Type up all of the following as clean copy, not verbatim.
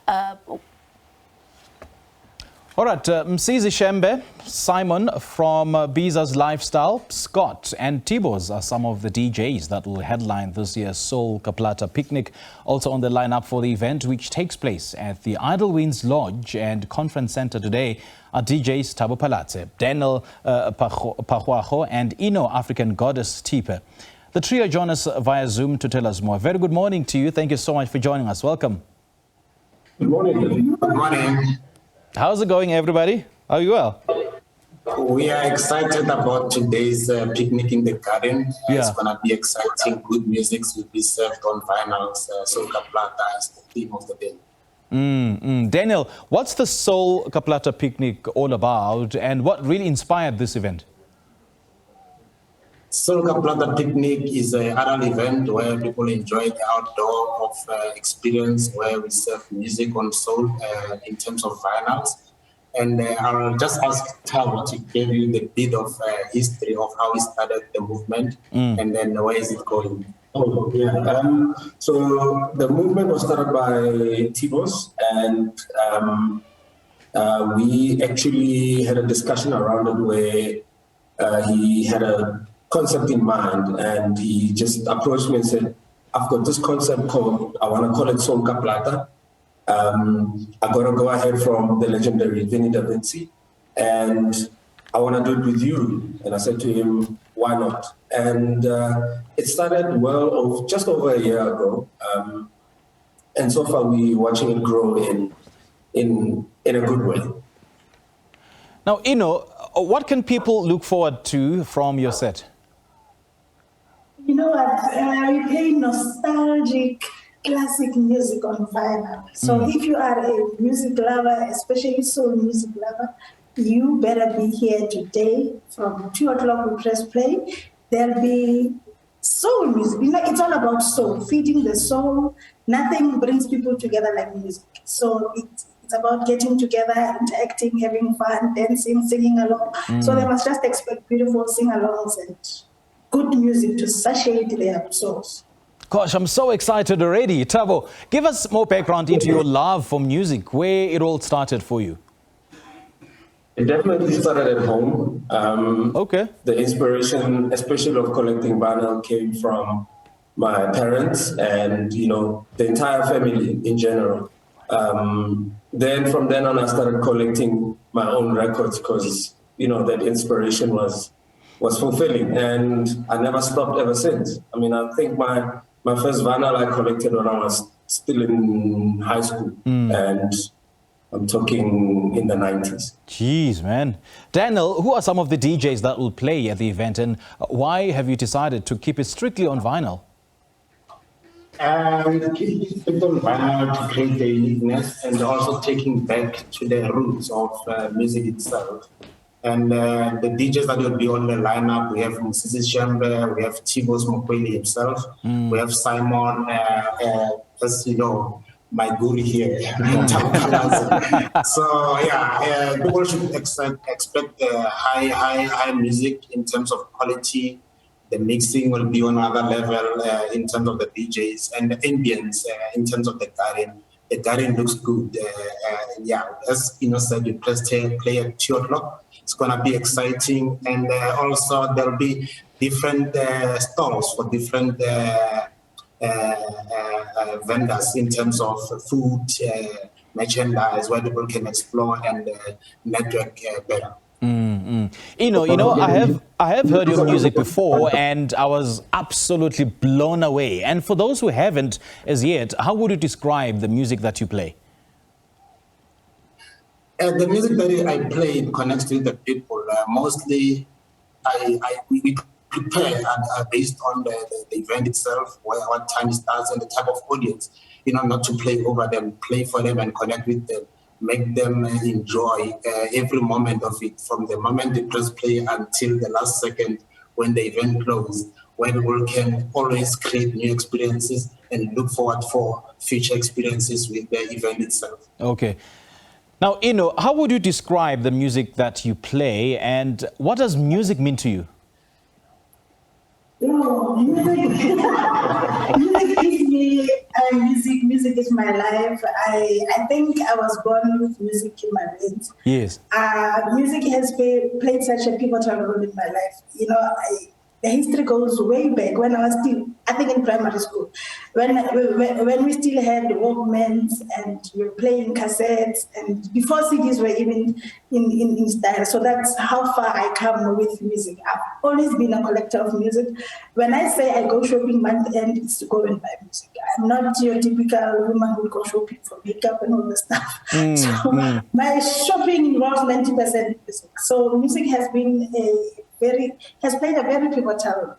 All right, Mzisi Shembe, Simon from Bizza's Lifestyle, Scott and Tbose are some of the DJs that will headline this year's SOUL KA PLATA Picnic. Also on the lineup for the event, which takes place at the Idlewinds Lodge and Conference Center today, are DJs Thabo Phalatse, Phakoago and Inno, Afrikan Goddess, Thipe. The trio join us via Zoom to tell us more. Very good morning to you. Thank you so much for joining us. Welcome. Good morning. Good morning. How's it going, everybody? Are you well? We are excited about today's picnic in the garden. Yeah. It's going to be exciting. Good music will be served on vinyls. SOUL KA PLATA is the theme of the day. Daniel, what's the SOUL KA PLATA Picnic all about, and what really inspired this event? SOUL KA PLATA Picnic is an adult event where people enjoy the outdoor experience, where we serve music on soul in terms of vinyls. And I'll just ask Thabo to give you the bit of history of how we started the movement and then where is it going. Oh, yeah. So the movement was started by Tbose, and we actually had a discussion around it where he had a concept in mind, and he just approached me and said, I've got this concept called, I want to call it SOUL KA PLATA. I got to go ahead from the legendary Vinny Da Vinci, and I want to do it with you. And I said to him, why not? And it started just over a year ago. And so far we're watching it grow in a good way. Now, Inno, what can people look forward to from your set? You know what, we play nostalgic classic music on vinyl. So if you are a music lover, especially soul music lover, you better be here today. From 2 o'clock we press play. There'll be soul music. You know, it's all about soul, feeding the soul. Nothing brings people together like music. So it's about getting together, interacting, having fun, dancing, singing along. So they must just expect beautiful sing-alongs and good music to satiate their souls. Gosh, I'm so excited already. Thabo, give us more background into your love for music, where it all started for you. It definitely started at home. Okay. The inspiration, especially of collecting vinyl, came from my parents and, you know, the entire family in general. Then from then on, I started collecting my own records because, you know, that inspiration was fulfilling, and I never stopped ever since. I mean, I think my first vinyl I collected when I was still in high school, and I'm talking in the 90s. Jeez, man. Daniel, who are some of the DJs that will play at the event, and why have you decided to keep it strictly on vinyl? Keep it on vinyl to create the uniqueness and also taking back to the roots of music itself. And the DJs that will be on the lineup, we have Mzisi Shembe, we have Tbose himself, we have Simon, as you know, my guru here. So yeah, people should expect high music in terms of quality. The mixing will be on another level in terms of the DJs, and the ambience in terms of the garden. The garden looks good. Yeah, as Inno said, we play at 2 o'clock. It's going to be exciting. And also there'll be different stalls for different vendors in terms of food, merchandise, where people can explore and network better. Inno, I have heard your music before, and I was absolutely blown away. And for those who haven't as yet, how would you describe the music that you play? The music that I play connects with the people. Mostly, we prepare based on the event itself, what time it starts, and the type of audience. You know, not to play over them, play for them and connect with them. Make them enjoy every moment of it, from the moment they press play until the last second when the event closes, where people can always create new experiences and look forward for future experiences with the event itself. Okay. Now, Inno, how would you describe the music that you play, and what does music mean to you? No, music, music is me. Music is my life. I think I was born with music in my veins. Yes. Music has played such a pivotal role in my life. You know, the history goes way back when I was still, I think, in primary school, when we still had Walkmans and we were playing cassettes, and before CDs were even in style. So that's how far I come with music. I've always been a collector of music. When I say I go shopping month end, it's to go and buy music. I'm not your typical woman who go shopping for makeup and all the stuff. My shopping involves 90% music. So music has been has played a very pivotal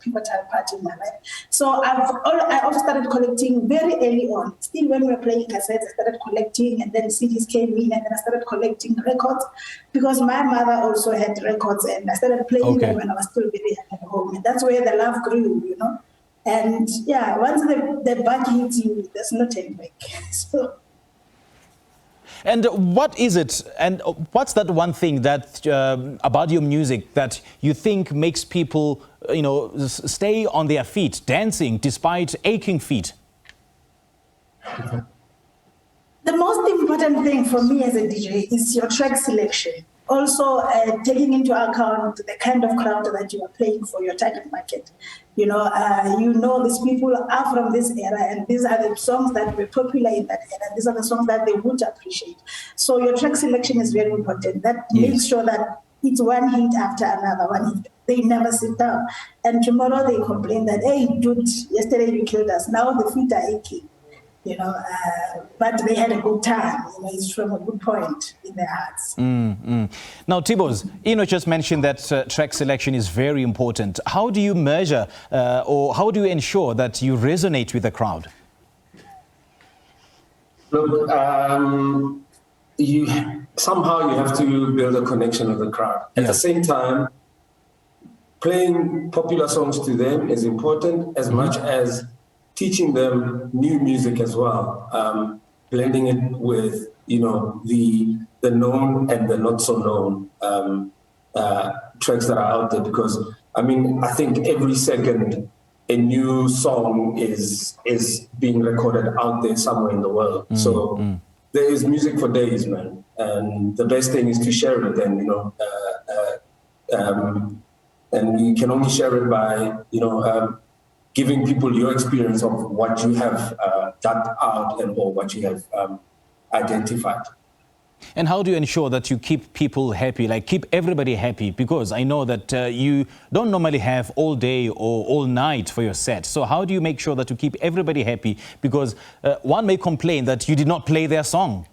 part in my life. So I also started collecting very early on. Still, when we were playing cassettes, I started collecting, and then CDs came in, and then I started collecting records because my mother also had records, and I started playing them when I was still very young at home. And that's where the love grew, you know. And yeah, once the bug hits you, there's no turning back. So. And what is it, and what's that one thing that about your music that you think makes people, you know, stay on their feet, dancing despite aching feet? The most important thing for me as a DJ is your track selection. Also, taking into account the kind of crowd that you are playing for, your target market. You know, these people are from this era, and these are the songs that were popular in that era. These are the songs that they would appreciate. So your track selection is very important. That makes sure that it's one hit after another, one hit. They never sit down. And tomorrow they complain that, hey, dude, yesterday you killed us. Now the feet are aching. You know, but they had a good time. You know, it's from a good point in their hearts. Now, Tbose, Inno just mentioned that track selection is very important. How do you measure or how do you ensure that you resonate with the crowd? Look, somehow you have to build a connection with the crowd. At the same time, playing popular songs to them is important as much as teaching them new music as well, blending it with, you know, the known and the not so known tracks that are out there. Because I mean, I think every second a new song is being recorded out there somewhere in the world. So there is music for days, man. And the best thing is to share it, and you know, and you can only share it by, you know, giving people your experience of what you have dug out and or what you have identified. And how do you ensure that you keep people happy, like keep everybody happy? Because I know that you don't normally have all day or all night for your set. So how do you make sure that you keep everybody happy? Because one may complain that you did not play their song.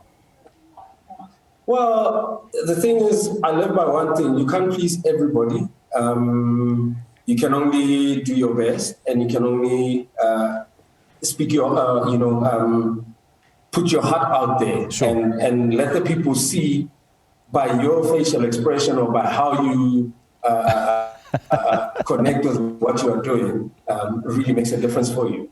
Well, the thing is, I live by one thing. You can't please everybody. You can only do your best, and you can only speak your, you know, put your heart out there, and let the people see by your facial expression or by how you connect with what you are doing. Really makes a difference for you.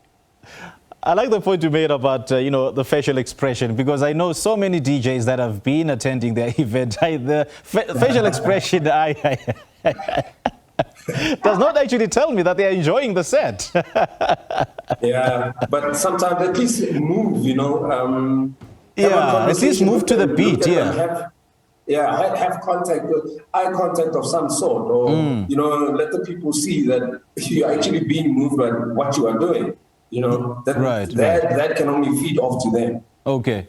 I like the point you made about, you know, the facial expression, because I know so many DJs that have been attending their event. The facial expression does not actually tell me that they are enjoying the set. Yeah, but sometimes at least move, you know. At least move to the beat, have contact, eye contact of some sort, or, you know, let the people see that you're actually being moved by what you are doing. You know, that can only feed off to them. Okay.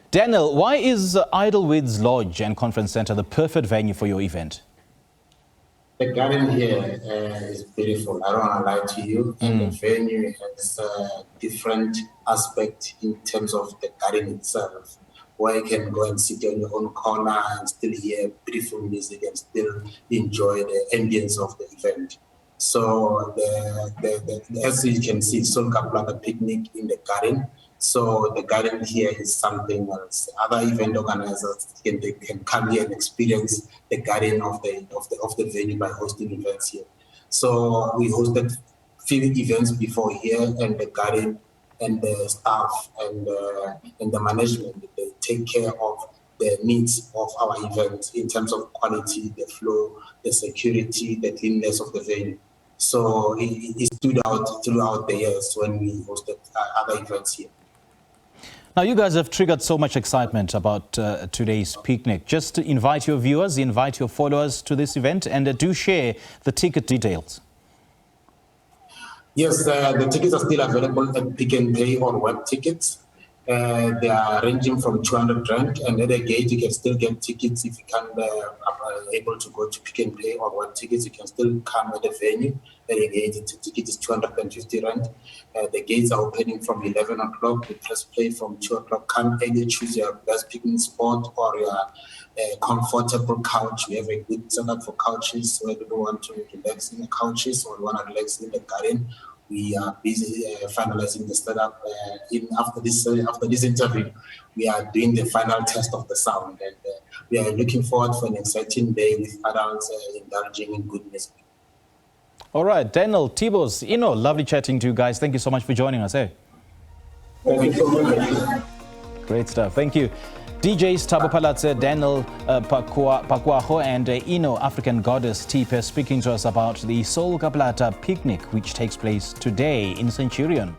Daniel, why is Idlewood's Lodge and Conference Center the perfect venue for your event? The garden here is beautiful. I don't want to lie to you. And the venue has a different aspect in terms of the garden itself, where you can go and sit on your own corner and still hear beautiful music and still enjoy the ambience of the event. So as you can see, SOUL KA PLATA Picnic in the garden. So the garden here is something else. Other event organizers can come here and experience the garden of the venue by hosting events here. So we hosted few events before here, and the garden and the staff and the management, they take care of the needs of our events in terms of quality, the flow, the security, the cleanliness of the venue. So it stood out throughout the years when we hosted other events here. Now, you guys have triggered so much excitement about today's picnic. Just to invite your viewers, invite your followers to this event, and do share the ticket details. Yes, the tickets are still available at Pick and Pay or web tickets. They are ranging from 200 Rand, and at the gate you can still get tickets. If you can't able to go to Pick and Pay or web tickets, you can still come at the venue. At the gate, the ticket is 250 Rand. The gates are opening from 11 o'clock. The press play from 2 o'clock. Come either choose your best picnic spot or your comfortable couch. We have a good setup for couches, where people want to relax in the couches or want to relax in the garden. We are busy finalizing the setup. After this interview, we are doing the final test of the sound, and we are looking forward for an exciting day with adults indulging in good music. All right, Daniel, Tbose, Inno, lovely chatting to you guys. Thank you so much for joining us. Thank you so much. Great stuff. Thank you. DJs Thabo Phalatse, Daniel, Phakoago and Inno, Afrikan Goddess, Thipe, speaking to us about the SOUL KA PLATA picnic, which takes place today in Centurion.